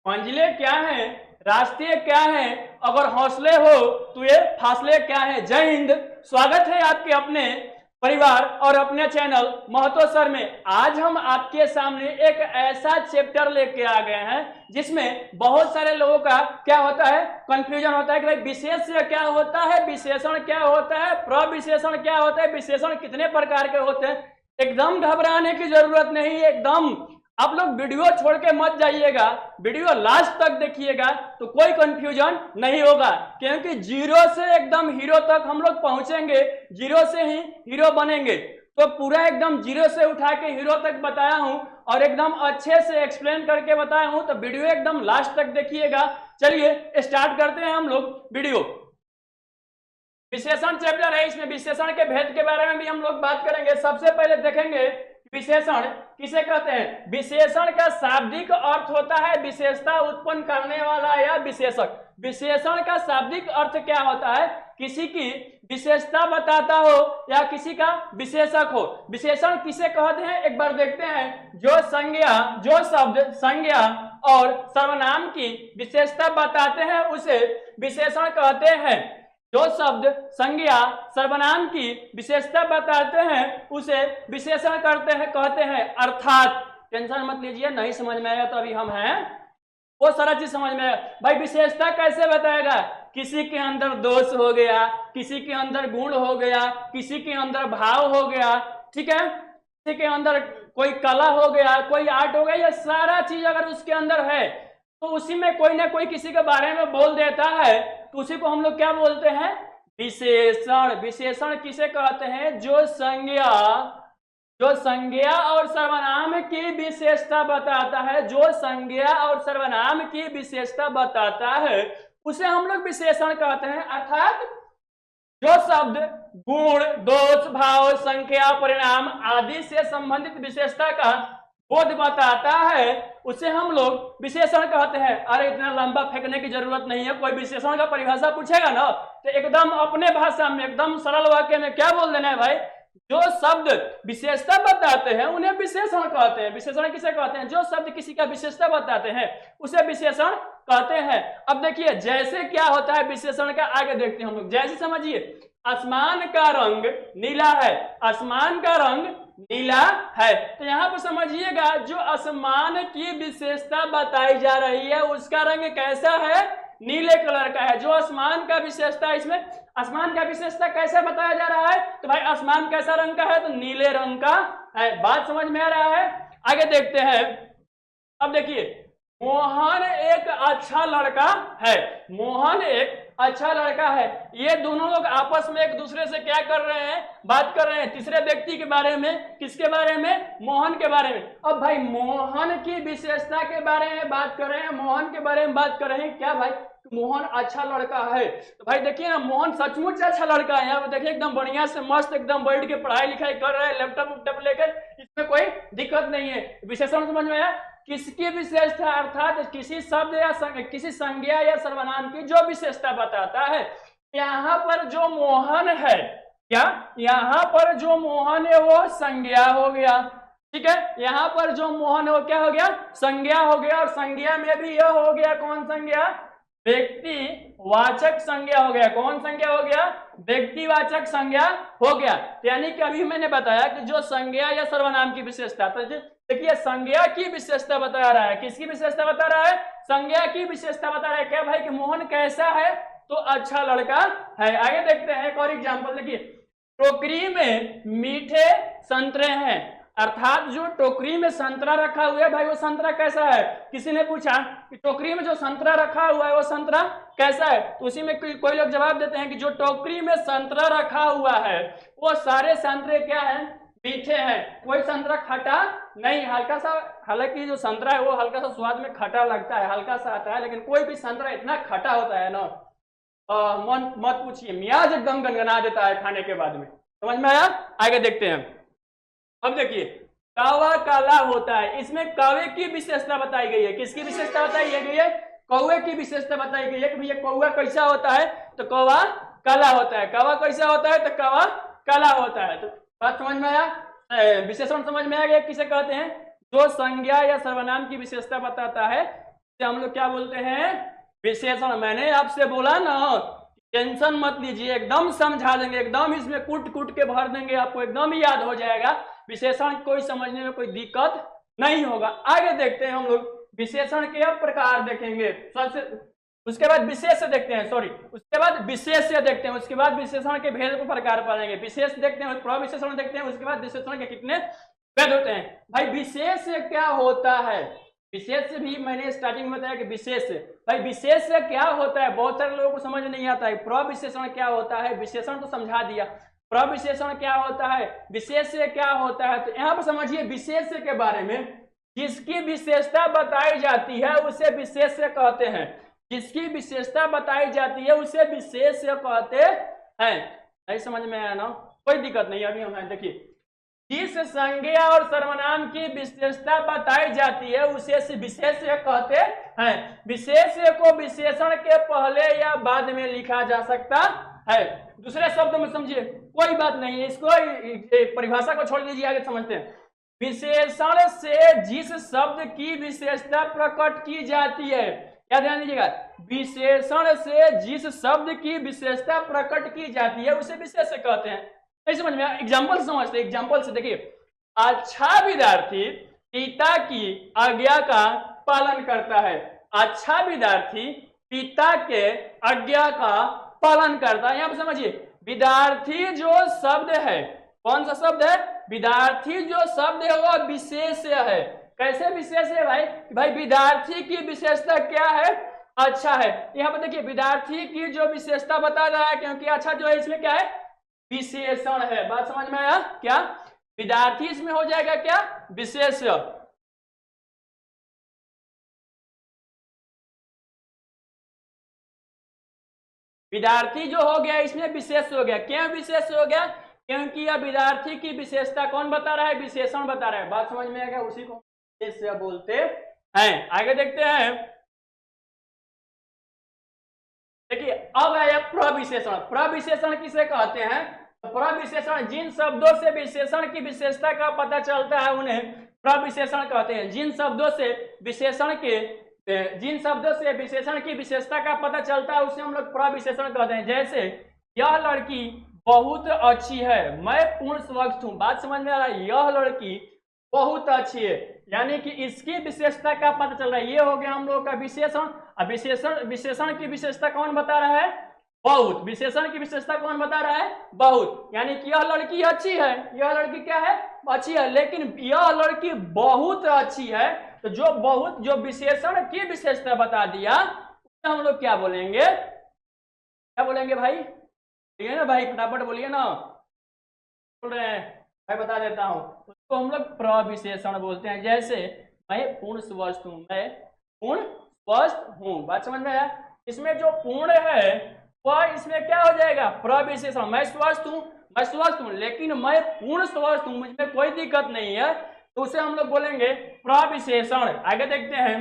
मंजिलें क्या है, रास्ते क्या है, अगर हौसले हो तो ये फासले क्या है। जय हिंद। स्वागत है आपके अपने परिवार और अपने चैनल महतो सर में। आज हम आपके सामने एक ऐसा चैप्टर लेके आ गए हैं जिसमें बहुत सारे लोगों का क्या होता है, कंफ्यूजन होता है कि भाई विशेष्य क्या होता है, विशेषण क्या होता है, प्रविशेषण क्या होता है, विशेषण कितने प्रकार के होते हैं। एकदम घबराने की जरूरत नहीं है। एकदम आप लोग वीडियो छोड़ के मत जाइएगा, वीडियो लास्ट तक देखिएगा तो कोई कंफ्यूजन नहीं होगा, क्योंकि जीरो से एकदम हीरो तक हम लोग पहुंचेंगे, जीरो से ही हीरो बनेंगे। तो पूरा एकदम जीरो से उठा के हीरो तक बताया हूं और एकदम अच्छे से एक्सप्लेन करके बताया हूं, तो वीडियो एकदम लास्ट तक देखिएगा। चलिए स्टार्ट करते हैं हम लोग वीडियो। विशेषण चैप्टर है, इसमें विशेषण के भेद के बारे में भी हम लोग बात करेंगे। सबसे पहले देखेंगे विशेषण किसे कहते हैं। विशेषण का शाब्दिक अर्थ होता है विशेषता उत्पन्न करने वाला या विशेषक। विशेषण का शाब्दिक अर्थ क्या होता है, किसी की विशेषता बताता हो या किसी का विशेषक हो। विशेषण किसे कहते हैं एक बार देखते हैं। जो संज्ञा, जो शब्द संज्ञा और सर्वनाम की विशेषता बताते हैं उसे विशेषण कहते हैं। जो शब्द संज्ञा सर्वनाम की विशेषता बताते हैं उसे विशेषण कहते हैं। अर्थात टेंशन मत लीजिए, नहीं समझ में आया तो अभी हम हैं, वो सारा चीज समझ में आया। भाई विशेषता कैसे बताएगा, किसी के अंदर दोष हो गया, किसी के अंदर गुण हो गया, किसी के अंदर भाव हो गया, ठीक है, किसी के अंदर कोई कला हो गया, कोई आर्ट हो गया, ये सारा चीज अगर उसके अंदर है तो उसी में कोई ना कोई किसी के बारे में बोल देता है, तो उसी को हम लोग क्या बोलते हैं, विशेषण। विशेषण किसे कहते हैं, जो संज्ञा और सर्वनाम की विशेषता बताता है, जो संज्ञा और सर्वनाम की विशेषता बताता है उसे हम लोग विशेषण कहते हैं। अर्थात जो शब्द गुण, दोष, भाव, संख्या, परिणाम आदि से संबंधित विशेषता का बोध बताता है उसे हम लोग विशेषण कहते हैं। अरे इतना लंबा फेंकने की जरूरत नहीं है, कोई विशेषण का परिभाषा पूछेगा ना तो एकदम अपने भाषा में एकदम सरल वाक्य में क्या बोल देना है भाई, जो शब्द विशेषता बताते हैं उन्हें विशेषण कहते हैं। विशेषण किसे कहते हैं, जो शब्द किसी का विशेषता बताते हैं उसे विशेषण कहते हैं। अब देखिए जैसे क्या होता है विशेषण का, आगे देखते हैं हम लोग। जैसे समझिए आसमान का रंग नीला है, आसमान का रंग नीला है, तो यहां पर समझिएगा जो आसमान की विशेषता बताई जा रही है उसका रंग कैसा है, नीले कलर का है। जो आसमान का विशेषता, इसमें आसमान का विशेषता कैसे बताया जा रहा है, तो भाई आसमान कैसा रंग का है, तो नीले रंग का है। बात समझ में आ रहा है, आगे देखते हैं। अब देखिए मोहन एक अच्छा लड़का है, मोहन एक अच्छा लड़का है। ये दोनों लोग आपस में एक दूसरे से क्या कर रहे हैं, बात कर रहे हैं तीसरे व्यक्ति के बारे में। किसके बारे में, मोहन के बारे में। अब भाई मोहन की विशेषता के बारे में बात कर रहे हैं, मोहन के बारे में बात कर रहे हैं क्या भाई, मोहन अच्छा लड़का है। तो भाई देखिए ना मोहन सचमुच अच्छा लड़का है। यहाँ पे देखिए एकदम बढ़िया से मस्त एकदम बैठ के पढ़ाई लिखाई कर रहा है, लैपटॉप वैपटॉप लेकर, इसमें कोई दिक्कत नहीं है। विशेषण समझ में आया, किसकी विशेषता, अर्थात किसी शब्द या किसी संज्ञा या सर्वनाम की जो विशेषता बताता है। यहाँ पर जो मोहन है, क्या यहाँ पर जो मोहन है वो संज्ञा हो गया, ठीक है। यहाँ पर जो मोहन है वो क्या हो गया, संज्ञा हो गया। और संज्ञा में भी यह हो गया कौन संज्ञा, व्यक्ति वाचक संज्ञा हो गया। कौन संज्ञा हो गया, व्यक्तिवाचक संज्ञा हो गया। यानी कि अभी मैंने बताया कि जो संज्ञा या सर्वनाम की विशेषता, तो देखिए संज्ञा की विशेषता बता रहा है, किसकी विशेषता बता रहा है, संज्ञा की विशेषता बता रहा है क्या भाई कि मोहन कैसा है, तो अच्छा लड़का है। आगे देखते हैं एक और एग्जांपल। देखिए टोकरी में मीठे संतरे हैं, अर्थात जो टोकरी में संतरा रखा हुआ है भाई वो संतरा कैसा है। किसी ने पूछा कि टोकरी में जो संतरा रखा हुआ है वो संतरा कैसा है, तो उसी में कोई लोग जवाब देते हैं कि जो टोकरी में संतरा रखा हुआ है वो सारे संतरे क्या है, मीठे हैं, कोई संतरा खट्टा नहीं, हल्का सा, हालांकि जो संतरा है वो हल्का सा स्वाद में खट्टा लगता है, हल्का सा आता है, लेकिन कोई भी संतरा इतना खट्टा होता है ना, मत पूछिए, मियाज एकदम गनगना देता है खाने के बाद में। समझ में आया, आगे देखते हैं। अब देखिए कौवा काला होता है, इसमें कौवे की विशेषता बताई गई है। किसकी विशेषता बताई गई है, कौवे की विशेषता बताई गई है कि भैया कौवा कैसा होता है, तो कौवा काला होता है। कौवा कैसा होता है, तो कौवा काला होता है। तो बात समझ में आया, विशेषण समझ में आ गया किसे कहते हैं, जो संज्ञा या सर्वनाम की विशेषता बताता है इसे हम लोग क्या बोलते हैं? विशेषण। मैंने आपसे बोला ना, टेंशन मत लीजिए, एकदम समझा देंगे, एकदम इसमें कूट कूट के भर देंगे, आपको एकदम याद हो जाएगा। विशेषण कोई समझने में कोई दिक्कत नहीं होगा। आगे देखते हैं हम लोग विशेषण के अब प्रकार देखेंगे। सबसे उसके बाद विशेष देखते हैं, सॉरी, उसके बाद विशेष देखते हैं, उसके बाद विशेषण के भेद को प्रकार पढ़ेंगे। विशेष देखते हैं, प्रविशेषण देखते हैं, उसके बाद विशेषण के कितने भेद होते हैं। भाई विशेष क्या होता है? विशेष भी मैंने स्टार्टिंग में बताया कि विशेष, भाई विशेष क्या होता है? बहुत सारे लोगों को समझ नहीं आता है। प्रविशेषण क्या होता है? विशेषण तो समझा दिया, प्रविशेषण क्या होता है, विशेष क्या होता है। तो यहाँ पर समझिए विशेष के बारे में, जिसकी विशेषता बताई जाती है उसे विशेष कहते हैं। जिसकी विशेषता बताई जाती है उसे विशेष कहते हैं। नहीं समझ में आया ना? कोई दिक्कत नहीं। अभी हम देखिए, जिस संज्ञा और सर्वनाम की विशेषता बताई जाती है उसे विशेष कहते हैं। विशेष को विशेषण के पहले या बाद में लिखा जा सकता है। दूसरे शब्दों में समझिए, कोई बात नहीं है, इसको परिभाषा को छोड़ दीजिए, आगे समझते हैं। विशेषण से जिस शब्द की विशेषता प्रकट की जाती है, क्या ध्यान दीजिएगा, विशेषण से जिस शब्द की विशेषता प्रकट की जाती है उसे विशेष कहते हैं। नहीं समझ में? एग्जाम्पल समझते हैं। एग्जाम्पल से देखिए, अच्छा विद्यार्थी पिता की आज्ञा का पालन करता है। अच्छा विद्यार्थी पिता के आज्ञा का पालन करता है। यहां पर समझिए, विद्यार्थी जो शब्द है, कौन सा शब्द है? विद्यार्थी जो शब्द है वह विशेष है। कैसे विशेष है भाई? भाई विद्यार्थी की विशेषता क्या है? अच्छा है। यहाँ पर देखिए, विद्यार्थी की जो विशेषता बता रहा है, क्योंकि अच्छा जो है इसमें क्या है? विशेषण है। बात समझ में आया? क्या विद्यार्थी इसमें हो जाएगा क्या? विशेष। विद्यार्थी जो हो गया इसमें विशेष हो गया। क्यों विशेष हो गया? क्योंकि यह विद्यार्थी की विशेषता कौन बता रहा है? विशेषण बता रहा है। बात समझ में आएगा? उसी को विशेष बोलते हैं। आगे देखते हैं। देखिए, अब है प्रविशेषण। प्रविशेषण किसे कहते हैं? प्रविशेषण, जिन शब्दों से विशेषण की विशेषता का पता चलता है उन्हें प्रविशेषण कहते हैं। जिन शब्दों से विशेषण की विशेषता का पता चलता है उसे हम लोग प्रविशेषण कहते हैं। जैसे, यह लड़की बहुत अच्छी है, मैं पूर्ण स्वस्थ हूं। बात समझ में आ रहा है? यह लड़की बहुत अच्छी है, यानी कि इसकी विशेषता का पता चल रहा है। ये हो गया हम लोग का विशेषण। अब विशेषण की विशेषता कौन बता रहा है? बहुत। विशेषण की विशेषता कौन बता रहा है? बहुत। यानी कि यह लड़की अच्छी है, यह लड़की क्या है? अच्छी है। लेकिन यह लड़की बहुत अच्छी है, तो जो विशेषण की विशेषता बता दिया उसे हम लोग क्या बोलेंगे? क्या बोलेंगे भाई? बोलिए ना भाई, फटाफट बोलिए ना। बोल रहे हैं मैं बता देता हूं, उसको हम लोग प्रविशेषण बोलते हैं। जैसे, मैं पूर्ण स्वस्थ हूं, मैं पूर्ण स्वस्थ हूं। बात समझ में आया? इसमें जो पूर्ण है वह इसमें क्या हो जाएगा? प्रविशेषण। मैं स्वस्थ हूं, लेकिन मैं पूर्ण स्वस्थ हूं, मुझमें कोई दिक्कत नहीं है, तो उसे हम लोग बोलेंगे प्रविशेषण। आगे देखते हैं।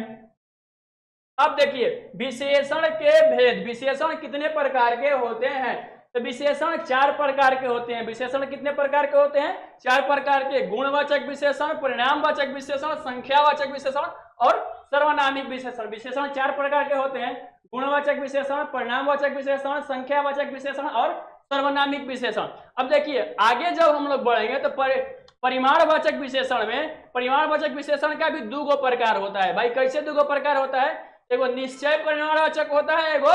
अब देखिए, विशेषण के भेद। विशेषण कितने प्रकार के होते हैं? तो विशेषण 4 प्रकार के होते हैं। विशेषण कितने प्रकार के होते हैं? 4 प्रकार के। गुणवाचक विशेषण, परिणामवाचक विशेषण, संख्यावाचक विशेषण और सर्वनामिक विशेषण। विशेषण 4 प्रकार के होते हैं। गुणवाचक विशेषण, परिणामवाचक विशेषण, संख्यावाचक विशेषण और सर्वनामिक विशेषण। अब देखिए, आगे जब हम लोग बढ़ेंगे तो परिमाणवाचक विशेषण में, परिमाणवाचक विशेषण का भी 2 प्रकार होता है। भाई कैसे 2 प्रकार होता है? एगो निश्चय परिमाणवाचक होता है, एगो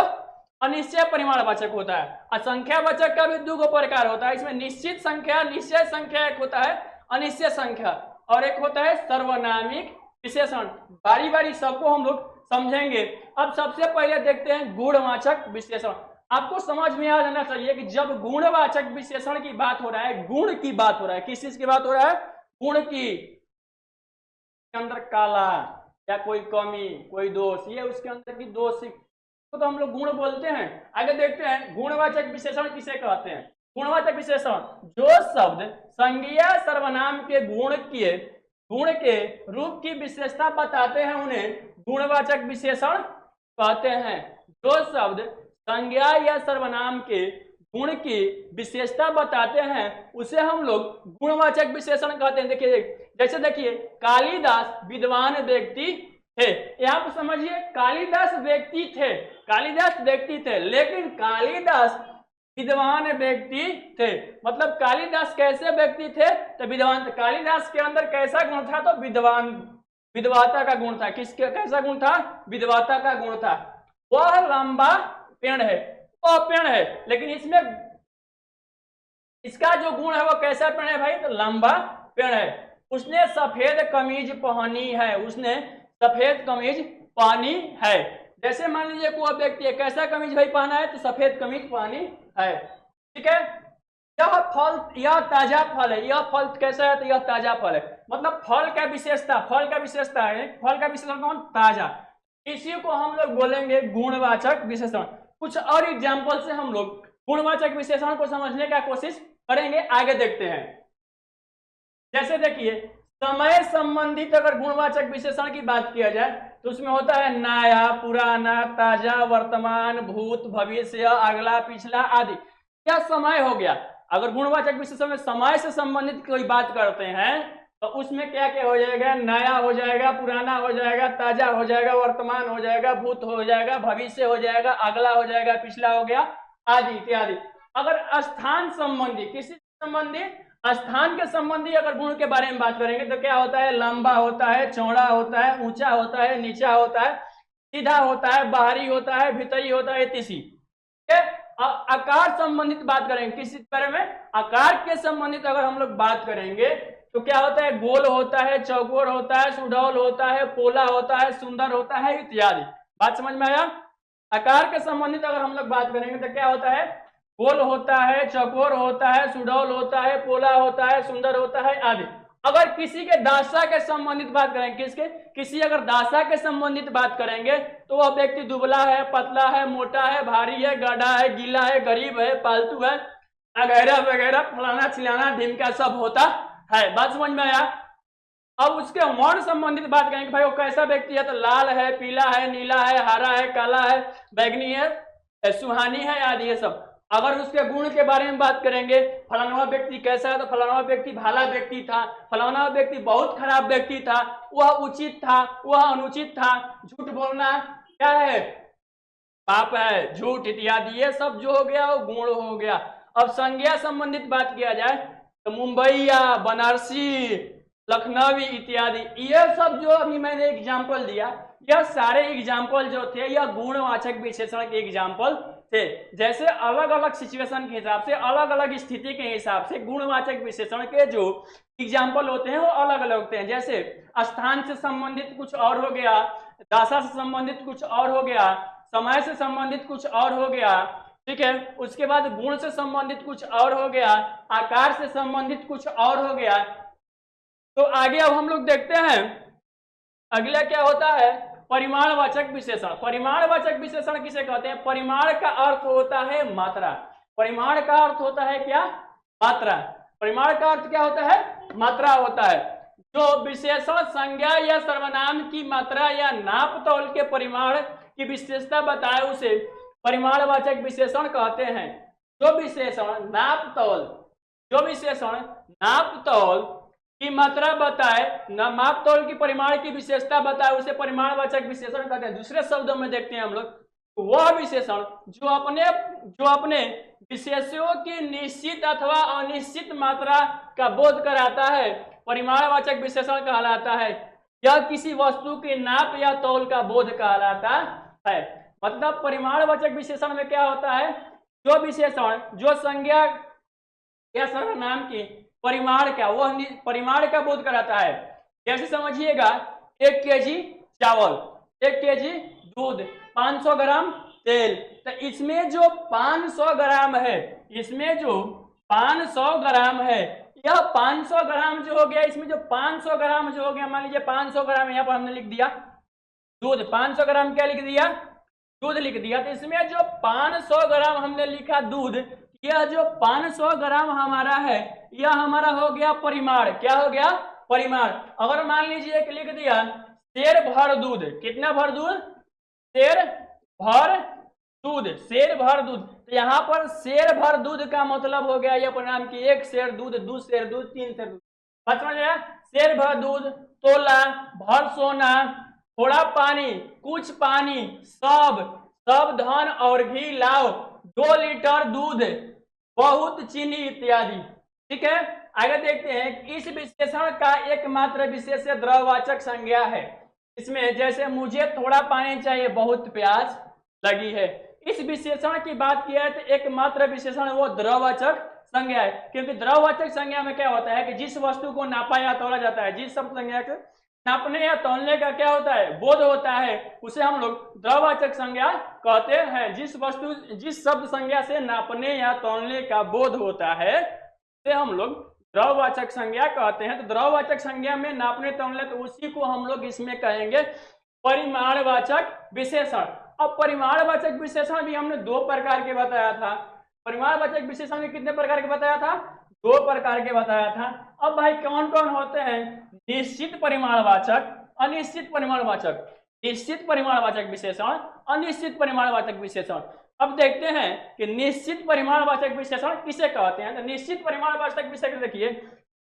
अनिश्चय परिमाणवाचक होता है। और संख्यावाचक का भी 2 प्रकार होता है। इसमें निश्चित संख्या, निश्चय संख्या एक होता है, अनिश्चय संख्या, और एक होता है सर्वनामिक विशेषण। बारी बारी सबको हम लोग समझेंगे। अब सबसे पहले देखते हैं गुणवाचक विशेषण। आपको समझ में आ जाना चाहिए कि जब गुणवाचक विशेषण की बात हो रहा है, गुण की बात हो रहा है, किस चीज की बात हो रहा है? गुण की। अंदर काला या कोई कमी, कोई दोष, ये उसके अंदर की दोष तो हम लोग गुण बोलते हैं। आगे देखते हैं गुणवाचक विशेषण किसे कहते हैं। गुणवाचक विशेषण, जो शब्द संज्ञा सर्वनाम के गुण के रूप की विशेषता बताते हैं उन्हें गुणवाचक विशेषण कहते हैं। जो शब्द संज्ञा या सर्वनाम के गुण की विशेषता बताते हैं उसे हम लोग गुणवाचक विशेषण कहते हैं। देखिए, जैसे देखिए, कालिदास विद्वान व्यक्ति थे। यहाँ पर समझिए कालिदास व्यक्ति थे, कालिदास व्यक्ति थे, लेकिन कालिदास विद्वान व्यक्ति थे। मतलब कालिदास कैसे व्यक्ति थे? तो विद्वान। कालिदास के अंदर कैसा गुण था? तो विद्वान, विद्वता का गुण था। किसके कैसा गुण था? विद्वता का गुण था। वह लंबा पेड़ है, वह पेड़ है, लेकिन इसमें इसका जो गुण है वो कैसा पेड़ है भाई? तो लंबा पेड़ है। उसने सफेद कमीज पहनी है, उसने सफेद कमीज पहनी है। जैसे मान लीजिए कोई व्यक्ति है, कैसा कमीज भाई पहना है? तो सफेद कमीज पहनी है। ठीक है। यह फल, यह ताजा फल है। यह फल कैसा है? तो यह ताजा फल है। मतलब फल का विशेषता, फल का विशेषता है, फल का विशेषण कौन? ताजा। इसी को हम लोग बोलेंगे गुणवाचक विशेषण। कुछ और एग्जाम्पल से हम लोग गुणवाचक विशेषण को समझने का कोशिश करेंगे। आगे देखते हैं। जैसे देखिए समय संबंधित अगर गुणवाचक विशेषण की बात किया जाए तो उसमें होता है नया, पुराना, ताजा, वर्तमान, भूत, भविष्य, अगला, पिछला आदि। क्या समय हो गया? अगर गुणवाचक विशेषण में समय से संबंधित कोई बात करते हैं तो उसमें क्या क्या हो जाएगा? नया हो जाएगा, पुराना हो जाएगा, ताजा हो जाएगा, वर्तमान हो जाएगा, भूत हो जाएगा, भविष्य हो जाएगा, अगला हो जाएगा, पिछला हो गया आदि इत्यादि। अगर स्थान संबंधी, किसी संबंधी, स्थान के संबंधी अगर गुण के बारे में बात करेंगे तो क्या होता है? लंबा होता है, चौड़ा होता है, ऊंचा होता है, नीचा होता है, सीधा होता है, बाहरी होता है, भीतरी होता है, तीसी। आकार संबंधित बात करेंगे, किसी बारे में? आकार के संबंधित अगर हम लोग बात करेंगे तो क्या होता है? गोल होता है, चौकोर होता है, सुडौल होता है, पोला होता है, सुंदर होता है इत्यादि। बात समझ में आया? आकार के संबंधित अगर हम लोग बात करेंगे तो क्या होता है? गोल होता है, चौकोर होता है, सुडौल होता है, पोला होता है, सुंदर होता है आदि। अगर किसी के दासा के संबंधित बात करेंगे, किसके? किसी अगर दासा के संबंधित बात करेंगे तो वह व्यक्ति दुबला है, पतला है, मोटा है, भारी है, गड्ढा है, गीला है, गरीब है, पालतू है, वगैरह वगैरह, फलाना चिलाना ढिमका सब होता है। बात समझ में आया? अब उसके वर्ण संबंधित बात करेंगे, भाई वो कैसा व्यक्ति है? तो लाल है, पीला है, नीला है, हरा है, काला है, बैगनी है, सुहानी है आदि ये सब। अगर उसके गुण के बारे में बात करेंगे, फलाना व्यक्ति कैसा है? तो फलाना व्यक्ति भला व्यक्ति था, फलाना व्यक्ति बहुत खराब व्यक्ति था, वह उचित था, वह अनुचित था, झूठ बोलना क्या है? पाप है, झूठ इत्यादि। ये सब जो हो गया वो गुण हो गया। अब संज्ञा संबंधित बात किया जाए तो मुंबईया, बनारसी, लखनवी इत्यादि, ये सब जो अभी मैंने एग्जाम्पल दिया, यह सारे एग्जाम्पल जो थे यह गुणवाचक विशेषण के एग्जाम्पल थे। जैसे अलग अलग सिचुएशन के हिसाब से, अलग अलग स्थिति के हिसाब से गुणवाचक विशेषण के जो एग्जाम्पल होते हैं वो अलग अलग होते हैं। जैसे स्थान से संबंधित कुछ और हो गया, दासा से संबंधित कुछ और हो गया, समय से संबंधित कुछ और हो गया, ठीक है। उसके बाद गुण से संबंधित कुछ और हो गया, आकार से संबंधित कुछ और हो गया। तो आगे अब हम लोग देखते हैं अगला क्या होता है? परिमाणवाचक विशेषण। परिमाणवाचक विशेषण किसे कहते हैं? परिमाण का अर्थ होता है मात्रा। परिमाण का अर्थ होता है क्या? मात्रा। परिमाण का अर्थ क्या होता है? मात्रा होता है। जो विशेषण संज्ञा या सर्वनाम की मात्रा या नाप तौल के परिमाण की विशेषता बताए उसे परिमाणवाचक विशेषण कहते हैं। जो विशेषण नाप तौल, जो विशेषण नाप तौल की मात्रा बताए, माप तौल की परिमाण की विशेषता बताए उसे परिमाणवाचक विशेषण कहते हैं। दूसरे शब्दों में देखते हैं हम लोग वह विशेषण जो अपने विशेषों की निश्चित अथवा अनिश्चित मात्रा का बोध कराता है परिमाणवाचक विशेषण कहलाता है। यह किसी वस्तु के नाप या तौल का बोध कहलाता है। मतलब परिमाणवाचक विशेषण में क्या होता है? जो विशेषण जो संज्ञा या सर्वनाम की परिमाण का, वह परिमाण का बोध कराता है। जैसे समझिएगा 1 केजी चावल, 1 केजी दूध, 500 ग्राम तेल। तो इसमें जो 500 ग्राम है, इसमें जो 500 ग्राम है, यह 500 ग्राम जो हो गया, इसमें जो 500 ग्राम जो हो गया, मान लीजिए 500 ग्राम यहाँ पर हमने लिख दिया दूध, 500 ग्राम क्या लिख दिया? दूध लिख दिया। तो इसमें जो 500 ग्राम हमने लिखा दूध, यह जो 500 ग्राम हमारा है यह हमारा हो गया परिमाण। क्या हो गया? परिमाण। अगर मान लीजिए एक लिख दिया शेर भर दूध, कितना भर दूध? शेर भर दूध, शेर भर दूध। तो यहाँ पर शेर भर दूध का मतलब हो गया यह परिणाम की 1 शेर दूध, 2 शेर दूध, 3 शेर दूध। समझ में आया? शेर भर दूध, तोला, भर सोना, थोड़ा पानी, कुछ पानी, सब धन और घी लाओ, 2 लीटर दूध, बहुत चीनी इत्यादि। ठीक है, आगे देखते हैं। इस विशेषण का एकमात्र विशेष द्रववाचक संज्ञा है। इसमें जैसे मुझे थोड़ा पानी चाहिए, बहुत प्यास लगी है, इस विशेषण की बात किया है तो एकमात्र विशेषण वो द्रववाचक संज्ञा है, क्योंकि द्रववाचक संज्ञा में क्या होता है कि जिस वस्तु को नापा या तोला जाता है, जिस शब्द संज्ञा के नापने या तौलने का क्या होता है, बोध होता है, उसे हम लोग द्रववाचक संज्ञा कहते हैं। जिस शब्द संज्ञा से नापने या तौलने का बोध होता है उसे हम लोग द्रववाचक संज्ञा कहते हैं। तो द्रववाचक संज्ञा में नापने तौलने, तो उसी को हम लोग इसमें कहेंगे परिमाणवाचक विशेषण। अब परिमाणवाचक विशेषण भी हमने 2 प्रकार के बताया था। परिमाणवाचक विशेषण में कितने प्रकार के बताया था? 2 प्रकार के बताया था। अब भाई कौन कौन होते हैं? निश्चित परिमाणवाचक, अनिश्चित परिमाणवाचक। निश्चित परिमाणवाचक विशेषण, अनिश्चित परिमाणवाचक विशेषण। अब देखते हैं कि निश्चित परिमाणवाचक विशेषण किसे कहते हैं। तो निश्चित परिमाणवाचक विशेषण देखिए,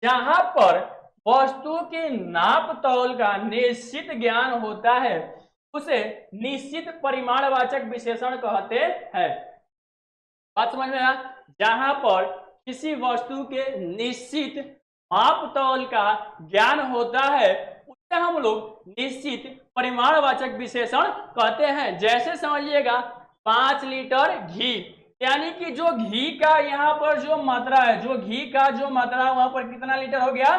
जहां पर वस्तु के नाप तौल का निश्चित ज्ञान होता है उसे निश्चित परिमाणवाचक विशेषण कहते हैं। बात समझ में आया? जहां पर किसी वस्तु के निश्चित माप तौल का ज्ञान होता है उसे हम लोग निश्चित परिमाणवाचक विशेषण कहते हैं। जैसे समझिएगा 5 लीटर घी, यानी कि जो घी का यहाँ पर जो मात्रा है, जो घी का जो मात्रा वहां पर कितना लीटर हो गया?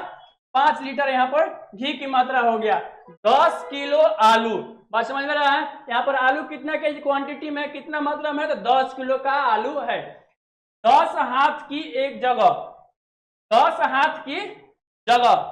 5 लीटर यहाँ पर घी की मात्रा हो गया। 10 किलो आलू, बात समझ में रहा है? यहाँ पर आलू कितना के क्वांटिटी में, कितना मात्रा में है? तो 10 किलो का आलू है। 10 हाथ की एक जगह, 10 हाथ की जगह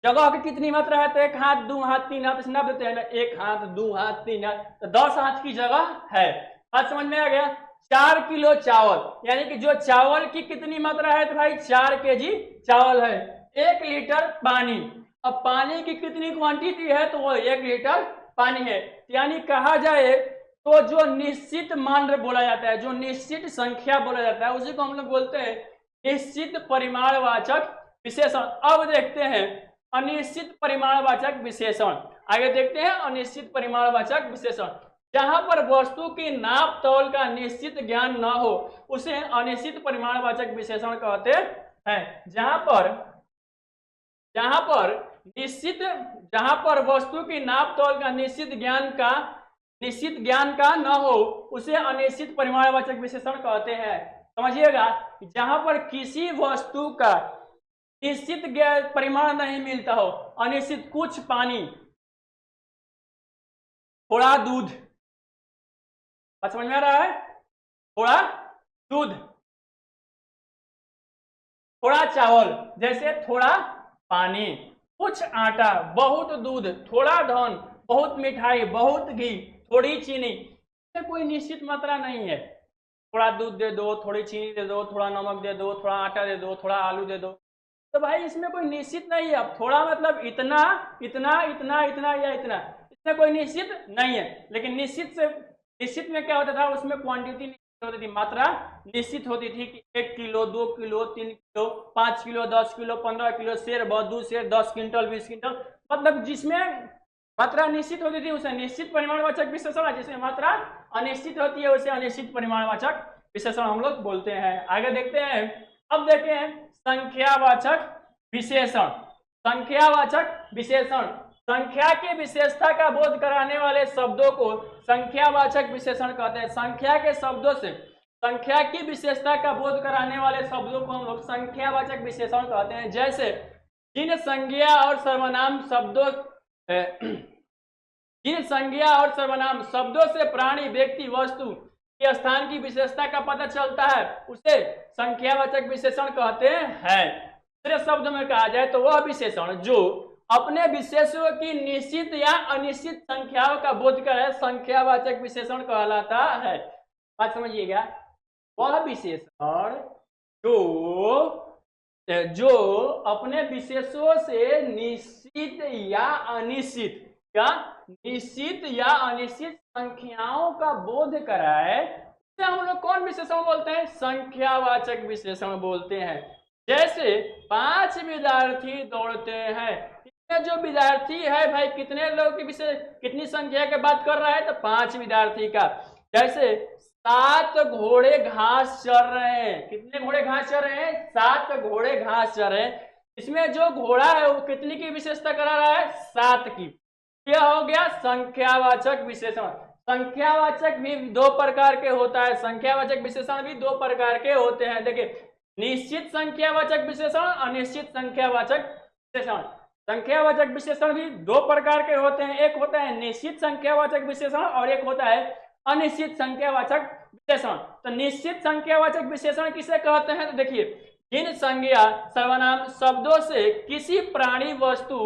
की कितनी मात्रा है? तो 1 हाथ, 2 हाथ, 3 हाथ, नाप देते हैं ना, 1 हाथ, 2 हाथ, 3 हाथ, तो 10 हाथ की जगह है। बात समझ में आ गया? 4 किलो चावल, यानी कि जो चावल की कितनी मात्रा है? तो भाई 4 केजी चावल है। 1 लीटर पानी, अब पानी की कितनी क्वांटिटी है? तो वो 1 लीटर पानी है। यानी कहा जाए तो जो निश्चित मान बोला जाता है, जो निश्चित संख्या बोला जाता है, उसी को हम लोग बोलते हैं निश्चित परिमाणवाचक विशेषण। अब देखते हैं अनिश्चित परिमाणवाचक विशेषण। आगे देखते हैं अनिश्चित परिमाणवाचक विशेषण। जहां पर वस्तु की नाप तौल का निश्चित ज्ञान न हो उसे अनिश्चित परिमाणवाचक विशेषण कहते हैं। जहां पर वस्तु की नाप तौल का निश्चित ज्ञान का न हो उसे अनिश्चित परिमाणवाचक विशेषण कहते हैं। समझिएगा, जहां पर किसी वस्तु का निश्चित परिमाण नहीं मिलता हो, अनिश्चित, कुछ पानी, थोड़ा दूध, समझ में आ रहा है? थोड़ा दूध, थोड़ा चावल, जैसे थोड़ा पानी, कुछ आटा, बहुत दूध, थोड़ा धन, बहुत मिठाई, बहुत घी, थोड़ी चीनी, इसमें कोई निश्चित मात्रा नहीं है। थोड़ा दूध दे दो, थोड़ी चीनी दे दो, थोड़ा नमक दे दो, थोड़ा आटा दे दो, थोड़ा आलू दे दो, तो भाई इसमें कोई निश्चित नहीं है। अब थोड़ा मतलब इतना इतना इतना इतना या इतना, इसमें कोई निश्चित नहीं है। लेकिन निश्चित में क्या होता था? उसमें क्वांटिटी होती थी, मात्रा निश्चित होती थी कि 1 kilo, 2 kilo, 3 kilo, 5 kilo, 10 kilo, 15 kilo, शेर, बहुत शेर, 10 क्विंटल, 20 क्विंटल, मतलब जिसमें मात्रा निश्चित होती थी उसे निश्चित परिमाणवाचक विशेषण, जिसमें मात्रा अनिश्चित होती है उसे अनिश्चित परिमाणवाचक विशेषण हम लोग बोलते हैं। आगे देखते हैं। अब देखते हैं संख्यावाचक विशेषण। संख्यावाचक विशेषण, संख्या की विशेषता का बोध कराने वाले शब्दों को संख्यावाचक विशेषण कहते हैं। संख्या के शब्दों से संख्या की विशेषता का बोध कराने वाले शब्दों को हम लोग संख्यावाचक विशेषण कहते हैं। जैसे जिन संज्ञा और सर्वनाम शब्दों से प्राणी, व्यक्ति, वस्तु के स्थान की विशेषता का पता चलता है उसे संख्यावाचक विशेषण कहते हैं। दूसरे शब्द में कहा जाए तो वह विशेषण जो अपने विशेषों की निश्चित या अनिश्चित संख्याओं का बोध करे संख्यावाचक विशेषण कहलाता है। बात समझिएगा, वह विशेषण जो अपने विशेषों से निश्चित या अनिश्चित संख्याओं का बोध कराए उसे हम लोग कौन विशेषण बोलते हैं? संख्यावाचक विशेषण बोलते हैं। जैसे 5 विद्यार्थी दौड़ते हैं, इसमें जो विद्यार्थी है भाई कितने लोग की विषय कितनी संख्या की बात कर रहा है, तो 5 विद्यार्थी का। जैसे 7 घोड़े घास चर रहे हैं, कितने घोड़े घास चर रहे हैं, 7 घोड़े घास चर रहे हैं। इसमें जो घोड़ा है वो कितनी की विशेषता करा रहा है, 7 की। यह हो गया संख्यावाचक विशेषण। संख्यावाचक भी 2 प्रकार के होता है, संख्यावाचक विशेषण भी 2 प्रकार के होते हैं। देखिए निश्चित संख्यावाचक विशेषण, अनिश्चित संख्यावाचक विशेषण। संख्यावाचक विशेषण भी 2 प्रकार के होते हैं, एक होता है निश्चित संख्यावाचक विशेषण और एक होता है अनिश्चित संख्यावाचक विशेषण। तो निश्चित संख्यावाचक विशेषण किसे कहते हैं, तो देखिए जिन संज्ञा सर्वनाम शब्दों से किसी प्राणी, वस्तु,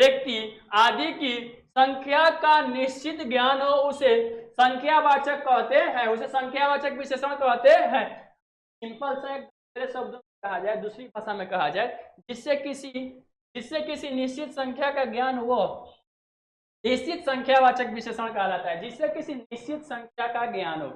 व्यक्ति आदि की संख्या का निश्चित ज्ञान हो उसे संख्यावाचक कहते हैं, उसे संख्यावाचक विशेषण कहते हैं। सिंपल से दूसरे शब्दों में कहा जाए, दूसरी भाषा में कहा जाए, जिससे किसी निश्चित संख्या का ज्ञान हो निश्चित संख्यावाचक विशेषण कहलाता है। जिससे किसी निश्चित संख्या का ज्ञान हो,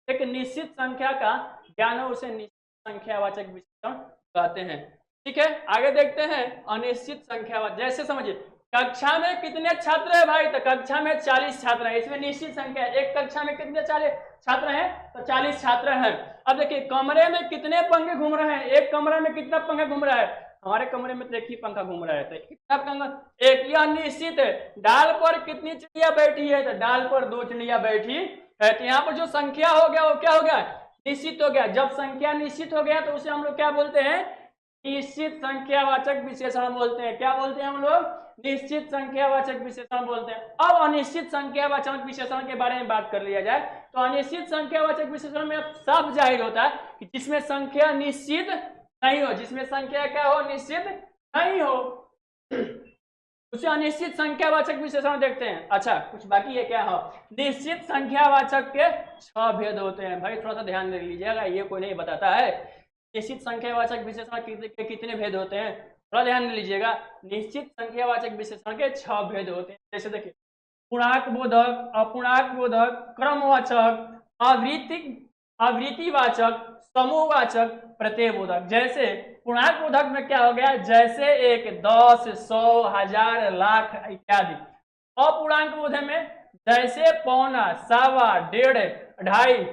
एक निश्चित संख्या का ज्ञान हो उसे निश्चित संख्यावाचक विशेषण कहते हैं। ठीक है, आगे देखते हैं अनिश्चित संख्यावाचक। जैसे समझिए कक्षा में कितने छात्र है भाई, तो कक्षा में 40 छात्र हैं, इसमें निश्चित संख्या है। एक कक्षा में कितने 40 छात्र हैं, तो 40 छात्र हैं। अब देखिए कमरे में कितने पंखे घूम रहे हैं, एक कमरे में कितना पंखा घूम रहा है, हमारे कमरे में तो एक ही पंखा घूम रहा है, तो कितना पंखा, एक। यह निश्चित है। डाल पर कितनी चिड़िया बैठी है, तो डाल पर 2 चिड़िया बैठी है। तो यहाँ पर जो संख्या हो गया वो क्या हो गया, निश्चित हो गया। जब संख्या निश्चित हो गया तो उसे हम लोग क्या बोलते हैं, निश्चित संख्यावाचक विशेषण बोलते हैं। क्या बोलते हैं हम लोग, निश्चित संख्यावाचक विशेषण बोलते हैं। अब अनिश्चित संख्यावाचक विशेषण के बारे में बात कर लिया जाए, तो अनिश्चित संख्यावाचक विशेषण में साफ जाहिर होता है कि जिसमें संख्या निश्चित नहीं हो, जिसमें संख्या क्या हो, निश्चित नहीं हो, उसे अनिश्चित संख्यावाचक विशेषण देखते हैं। अच्छा कुछ बाकी है क्या, हो निश्चित संख्यावाचक के 6 भेद होते हैं। भाई थोड़ा सा ध्यान दे लीजिएगा, ये कोई नहीं बताता है निश्चित संख्यावाचक विशेषण के कितने भेद होते हैं, थोड़ा ध्यान दे लीजिएगा। निश्चित संख्यावाचक विशेषण के 6 भेद होते हैं। जैसे देखिए पूर्णांक बोधक, अपूर्णांक बोधक, क्रमवाचक, आवृत्तिवाचक, समूहवाचक, प्रत्ययबोधक। जैसे पूर्णांक बोधक में क्या हो गया, जैसे 1, 10, 100, 1000, लाख इत्यादि। अपूर्णांक बोधक में जैसे पौना, सवा, 1.5, 2.5,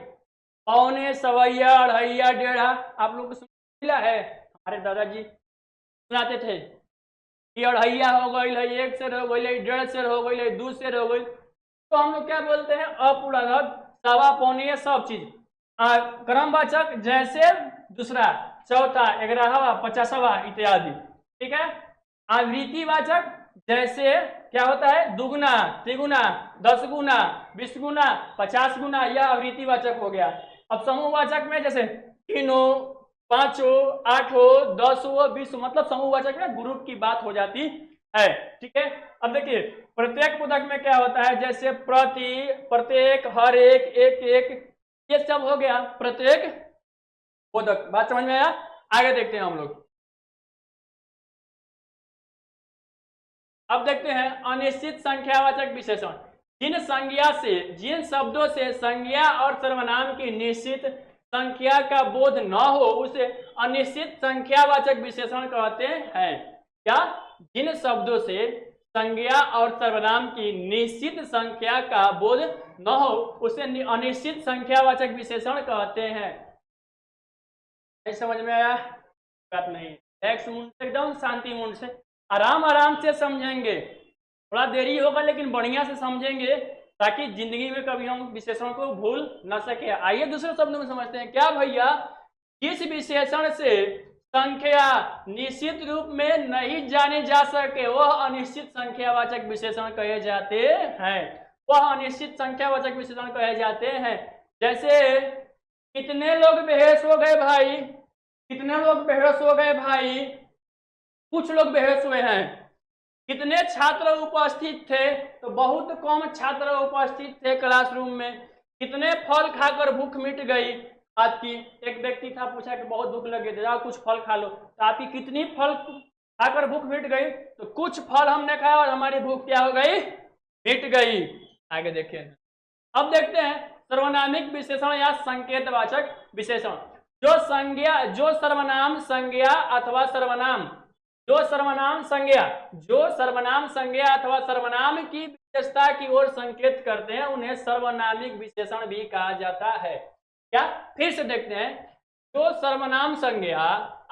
पौने, सवैया, अढ़ैया, 1.5। आप लोग को सुना है, हमारे दादाजी सुनाते थे कि अढ़ैया हो गई है, 1 शेर हो गई, 1.5 शेर हो गई, 2 शेर हो गई। तो हम लोग क्या बोलते हैं, अपूर्णांक, सवा, पौने, सब चीज। क्रमवाचक जैसे दूसरा, चौथा, 11वां, 50वां इत्यादि। ठीक है। आवृत्तिवाचक जैसे क्या होता है, दुगुना, त्रिगुना, 10 गुना, 20 गुना, 50 गुना, यह आवृत्तिवाचक हो गया। अब समूहवाचक में जैसे 3, 5, 8, 10, 20, मतलब समूहवाचक में ग्रुप की बात हो जाती है। ठीक है। अब देखिए प्रत्येक बोधक में क्या होता है, जैसे प्रति, प्रत्येक, हर एक, एक, ये सब हो गया प्रत्येक बोधक। बात समझ में आया, आगे देखते हैं हम लोग। अब देखते हैं अनिश्चित संख्यावाचक विशेषण। जिन शब्दों से संज्ञा और सर्वनाम की निश्चित संख्या का बोध न हो उसे अनिश्चित संख्यावाचक विशेषण कहते हैं। क्या, जिन शब्दों से संज्ञा और सर्वनाम की निश्चित संख्या का बोध न हो उसे अनिश्चित संख्यावाचक विशेषण कहते हैं। समझ में आया, बात नहीं, एकदम शांति मूड से आराम से समझेंगे, थोड़ा देरी होगा लेकिन बढ़िया से समझेंगे ताकि जिंदगी में कभी हम विशेषण को भूल न सके। आइए दूसरे शब्दों में समझते हैं। क्या भैया, जिस विशेषण से संख्या निश्चित रूप में नहीं जाने जा सके वह अनिश्चित संख्यावाचक विशेषण कहे जाते हैं। वह अनिश्चित संख्यावाचक विशेषण कहे जाते हैं। जैसे कितने लोग बेहोश हो गए भाई, कितने लोग बेहोश हो गए भाई, कुछ लोग बेहोश हुए हैं। कितने छात्र उपस्थित थे, तो बहुत कम छात्र उपस्थित थे क्लासरूम में। कितने फल खाकर भूख मिट गई आपकी, एक व्यक्ति था, पूछा कि बहुत भूख लगी, जाओ कुछ फल खा लो, तो आपकी कितनी फल खाकर भूख मिट गई, तो कुछ फल हमने खाया और हमारी भूख क्या हो गई, मिट गई। आगे देखिए, अब देखते हैं सर्वनामिक विशेषण या संकेतवाचक विशेषण। जो सर्वनाम, संज्ञा अथवा सर्वनाम जो सर्वनाम संज्ञा अथवा सर्वनाम की विशेषता की ओर संकेत करते हैं उन्हें सर्वनामिक विशेषण भी कहा जाता है। क्या, फिर से देखते हैं, जो सर्वनाम संज्ञा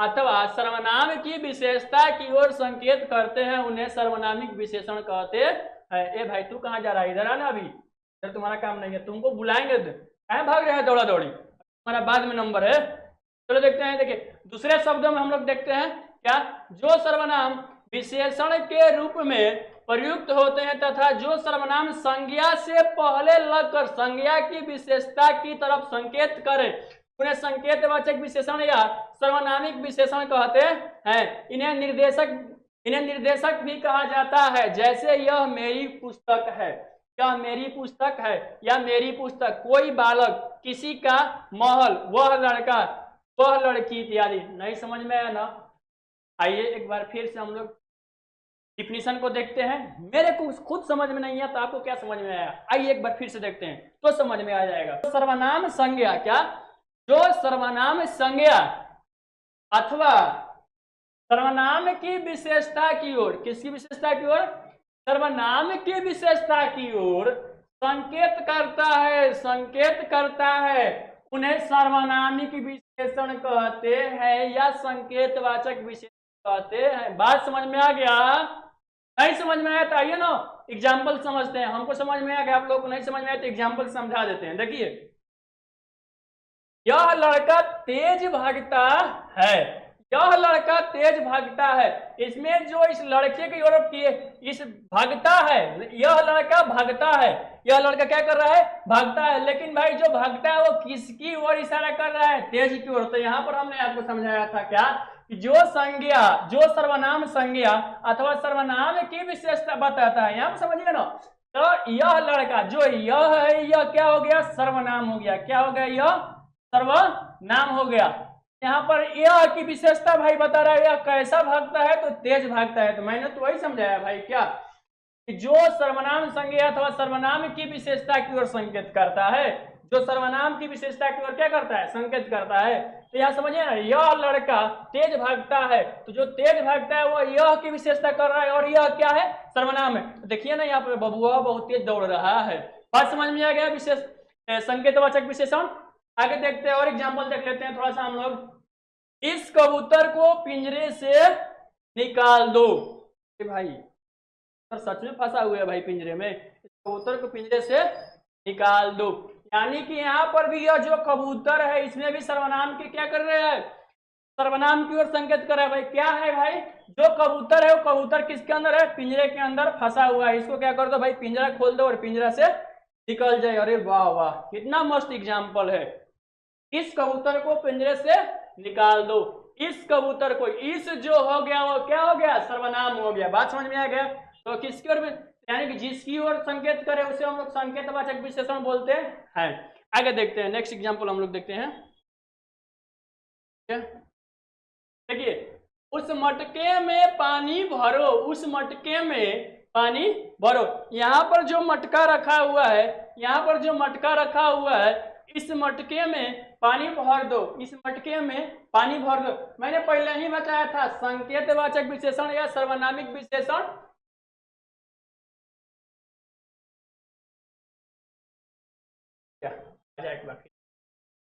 अथवा सर्वनाम की विशेषता की ओर संकेत करते हैं उन्हें सर्वनामिक विशेषण कहते हैं। ए भाई तू कहाँ जा रहा है, इधर आना, अभी इधर तुम्हारा काम नहीं है, तुमको बुलाएंगे, कहाँ भाग रहे हैं दौड़ा दौड़ी, हमारा बाद में नंबर है। चलो देखते हैं, देखिए दूसरे शब्दों में हम लोग देखते हैं क्या, जो सर्वनाम विशेषण के रूप में प्रयुक्त होते हैं तथा जो सर्वनाम संज्ञा से पहले लगकर संज्ञा की विशेषता की तरफ संकेत करें उन्हें संकेतवाचक विशेषण या सर्वनामिक विशेषण कहते हैं। इन्हें निर्देशक भी कहा जाता है। जैसे यह मेरी पुस्तक है, यह मेरी पुस्तक है या मेरी पुस्तक, कोई बालक, किसी का महल, वह लड़का, वह लड़की इत्यादि। नहीं समझ में आया ना? आइए एक बार फिर से हम लोग डिफिनीशन को देखते हैं। मेरे को खुद समझ में नहीं है तो आपको क्या समझ में आया? आइए एक बार फिर से देखते हैं तो समझ में आ जाएगा। तो सर्वनाम संज्ञा, क्या, जो सर्वनाम संज्ञा अथवा सर्वनाम की विशेषता की ओर, किसकी विशेषता की ओर? सर्वनाम की विशेषता की ओर संकेत करता है उन्हें सर्वनामिक विशेषण कहते हैं या संकेतवाचक विशेषण कहते हैं। बात समझ में आ गया? नहीं समझ में आया तो आइए ना एग्जाम्पल समझते हैं। हमको समझ में आ गया, आप लोग को नहीं समझ में आया तो एग्जाम्पल समझा देते हैं। देखिए, यह लड़का तेज भागता है, यह लड़का तेज भागता है। इसमें जो इस लड़के की ओर इस भागता है, यह लड़का भागता है, यह लड़का क्या कर रहा है? भागता है। लेकिन भाई जो भागता है वो किसकी ओर इशारा कर रहा है? तेज की ओर। तो यहाँ पर हमने आपको समझाया था क्या, कि जो संज्ञा, जो सर्वनाम संज्ञा अथवा सर्वनाम की विशेषता बताता है, यहाँ पर समझिए ना। तो यह लड़का, जो यह है, यह क्या हो गया? सर्वनाम हो गया। क्या हो गया? यह सर्वनाम हो गया। यहाँ पर यह की विशेषता भाई बता रहा है, यह कैसा भागता है? तो तेज भागता है। तो मैंने तो वही समझाया भाई, क्या, कि जो सर्वनाम संज्ञा अथवा सर्वनाम की विशेषता की ओर संकेत करता है, जो सर्वनाम की विशेषता की ओर क्या करता है? संकेत करता है। तो यह समझिए ना, यह लड़का तेज भागता है, तो जो तेज भागता है वो यह की विशेषता कर रहा है और यह क्या है? सर्वनाम है। तो देखिए ना, यहाँ पर बबुआ बहुत तेज दौड़ रहा है। बात समझ में आ गया? विशेष संकेतवाचक विशेषण। आगे देखते हैं और एग्जाम्पल देख लेते हैं थोड़ा सा हम लोग। इस कबूतर को पिंजरे से निकाल दो। भाई सर सच में फंसा हुआ है भाई पिंजरे में, इस कबूतर को पिंजरे से निकाल दो। यानी कि यहाँ पर भी यह जो कबूतर है इसमें भी सर्वनाम की क्या कर रहे हैं? सर्वनाम की ओर संकेत कर रहा है। भाई क्या है भाई? जो कबूतर है वो कबूतर किसके अंदर है? पिंजरे के अंदर फंसा हुआ है। इसको क्या कर दो भाई? पिंजरा खोल दो और पिंजरा से निकल जाए। अरे वाह वाह, कितना मस्त एग्जाम्पल है। इस कबूतर को पिंजरे से निकाल दो। इस कबूतर को, इस जो हो गया वो क्या हो गया? सर्वनाम हो गया। बात समझ में आ गया? तो किसकी ओर, यानी कि जिसकी ओर संकेत करे उसे हम लोग संकेतवाचक विशेषण बोलते हैं। आगे देखते हैं, नेक्स्ट एग्जांपल हम लोग देखते हैं। देखिए, उस मटके में पानी भरो, उस मटके में पानी भरो। यहाँ पर जो मटका रखा हुआ है, यहाँ पर जो मटका रखा हुआ है, इस मटके में पानी भर दो, इस मटके में पानी भर दो। मैंने पहले ही बताया था संकेतवाचक विशेषण या सर्वनामिक विशेषण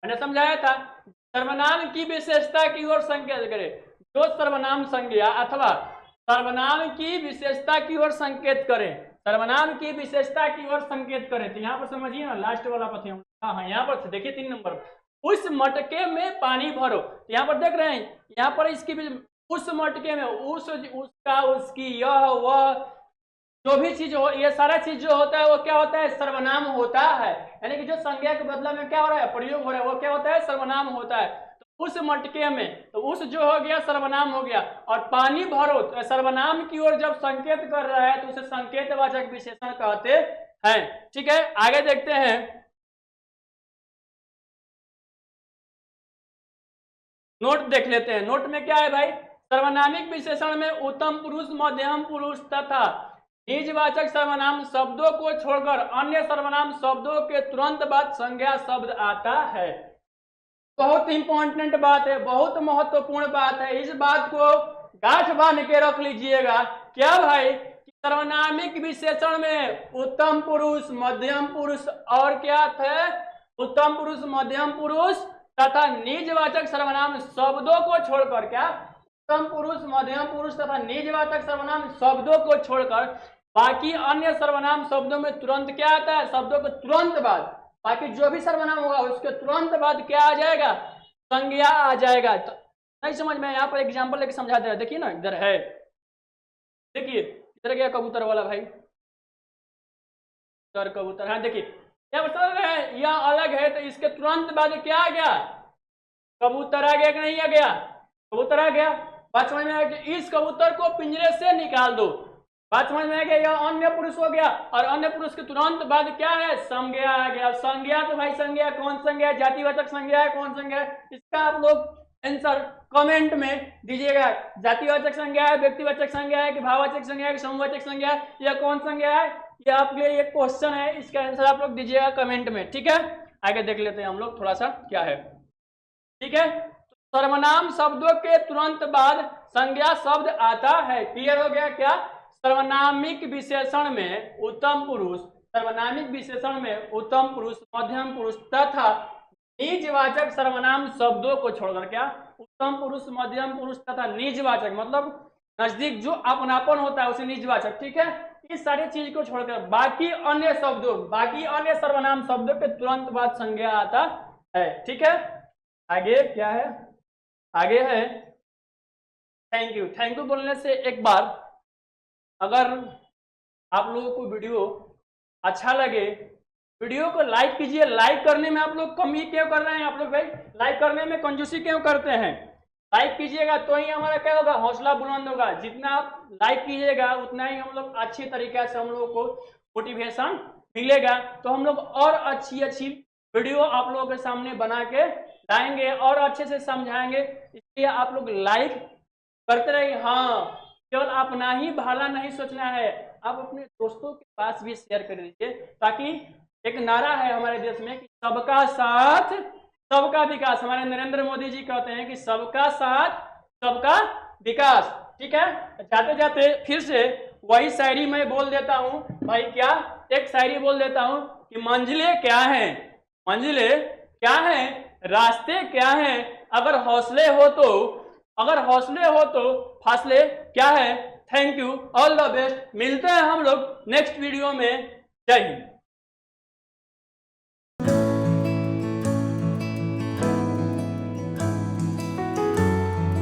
मैंने समझाया था। सर्वनाम की विशेषता की ओर संकेत करे, जो सर्वनाम संज्ञा अथवा सर्वनाम की विशेषता की ओर संकेत करें, सर्वनाम की विशेषता की ओर संकेत करें। तो यहाँ पर समझिए ना, लास्ट वाला पथ। हाँ, यहाँ पर देखिए 3 नंबर, उस मटके में पानी भरो। तो यहाँ पर देख रहे हैं, यहाँ पर इसकी उस मटके में, उस, उसका, उसकी, यह, वह, जो भी चीज हो, ये सारा चीज जो होता है वो क्या होता है? सर्वनाम होता है। यानी कि जो संज्ञा के बदला में क्या हो रहा है? प्रयोग हो रहा है, वो क्या होता है? सर्वनाम होता है। तो उस मटके में, तो उस जो हो गया सर्वनाम हो गया, और पानी भरो तो सर्वनाम की ओर जब संकेत कर रहा है तो उसे संकेतवाचक विशेषण कहते हैं। ठीक है, आगे देखते हैं। नोट देख लेते हैं। नोट में क्या है भाई? सर्वनामिक विशेषण में उत्तम पुरुष, मध्यम पुरुष तथा निजवाचक सर्वनाम शब्दों को छोड़कर अन्य सर्वनाम शब्दों के तुरंत बाद संज्ञा शब्द आता है। बहुत इंपॉर्टेंट बात है, बहुत महत्वपूर्ण बात है। इस बात को गांठ बांध के रख लीजिएगा। क्या भाई, सर्वनामिक विशेषण में उत्तम पुरुष, मध्यम पुरुष और क्या थे, उत्तम पुरुष, मध्यम पुरुष तथा निजवाचक सर्वनाम शब्दों को छोड़कर, क्या, उत्तम पुरुष, मध्यम पुरुष तथा निजवाचक सर्वनाम शब्दों को छोड़कर बाकी अन्य सर्वनाम शब्दों में तुरंत क्या आता है, शब्दों के तुरंत बाद, बाकी जो भी सर्वनाम होगा उसके तुरंत बाद क्या आ जाएगा, संज्ञा आ जाएगा। तो नहीं समझ में, यहाँ पर एग्जाम्पल लेके समझा दे रहा है। देखिए ना, इधर है, देखिए इधर गया कबूतर वाला भाई, इधर कबूतर, हाँ देखिए क्या मतलब है, यह अलग है तो इसके तुरंत बाद क्या आ गया, कबूतर आ गया कि नहीं आ गया, कबूतर आ गया। बात समझ में आ गया, इस कबूतर को पिंजरे से निकाल दो, बात समझ में आ गया। यह अन्य पुरुष हो गया और अन्य पुरुष के तुरंत बाद क्या है, संज्ञा आ गया। संज्ञा तो भाई संज्ञा कौन संज्ञा, जातिवाचक संज्ञा है, कौन संज्ञा है, इसका आप लोग आंसर कमेंट में दीजिएगा। जातिवाचक संज्ञा है, व्यक्तिवाचक संज्ञा है कि भाववाचक संज्ञा है कि समूहवाचक संज्ञा है, या कौन संज्ञा है, ये आपके लिए एक क्वेश्चन है, इसका आंसर आप लोग दीजिएगा कमेंट में। ठीक है, आगे देख लेते हैं हम लोग थोड़ा सा क्या है। ठीक है, तो सर्वनाम शब्दों के तुरंत बाद संज्ञा शब्द आता है। क्लियर हो गया क्या, सर्वनामिक विशेषण में उत्तम पुरुष, सर्वनामिक विशेषण में उत्तम पुरुष, मध्यम पुरुष तथा निजवाचक सर्वनाम शब्दों को छोड़कर, क्या, उत्तम पुरुष, मध्यम पुरुष तथा निजवाचक मतलब नजदीक जो अपनापन होता है उसे निजवाचक, ठीक है, इस सारी चीज को छोड़कर बाकी अन्य शब्दों, बाकी अन्य सर्वनाम शब्दों के तुरंत बाद संज्ञा आता है। ठीक है, आगे क्या है, आगे है थैंक यू। थैंक यू बोलने से एक बार, अगर आप लोगों को वीडियो अच्छा लगे, वीडियो को लाइक कीजिए। लाइक करने में आप लोग कमी क्यों कर रहे हैं, आप लोग भाई लाइक करने में कंजूसी क्यों करते हैं, लाइक कीजिएगा तो ही हमारा क्या होगा, हौसला बुलंद होगा। जितना आप लाइक कीजिएगा उतना ही हम लोग अच्छी तरीके से हम लोगों को मोटिवेशन मिलेगा, तो हम लोग और अच्छी अच्छी वीडियो आप लोगों के सामने बना के लाएंगे और अच्छे से समझाएंगे। इसलिए आप लोग लाइक करते रहिए। हाँ, केवल अपना ही भला नहीं सोचना है, आप अपने दोस्तों के पास भी शेयर कर दीजिए, ताकि एक नारा है हमारे देश में कि सबका साथ सबका विकास। हमारे नरेंद्र मोदी जी कहते हैं कि सबका साथ सबका विकास। ठीक है, जाते जाते फिर से वही शायरी मैं बोल देता हूं भाई, क्या, एक शायरी बोल देता हूं कि मंजिलें क्या हैं, मंजिलें क्या हैं, रास्ते क्या हैं, अगर हौसले हो तो, अगर हौसले हो तो फासले क्या है। Thank you, all the best, मिलते हैं हम लोग नेक्स्ट वीडियो में। जय हिंद।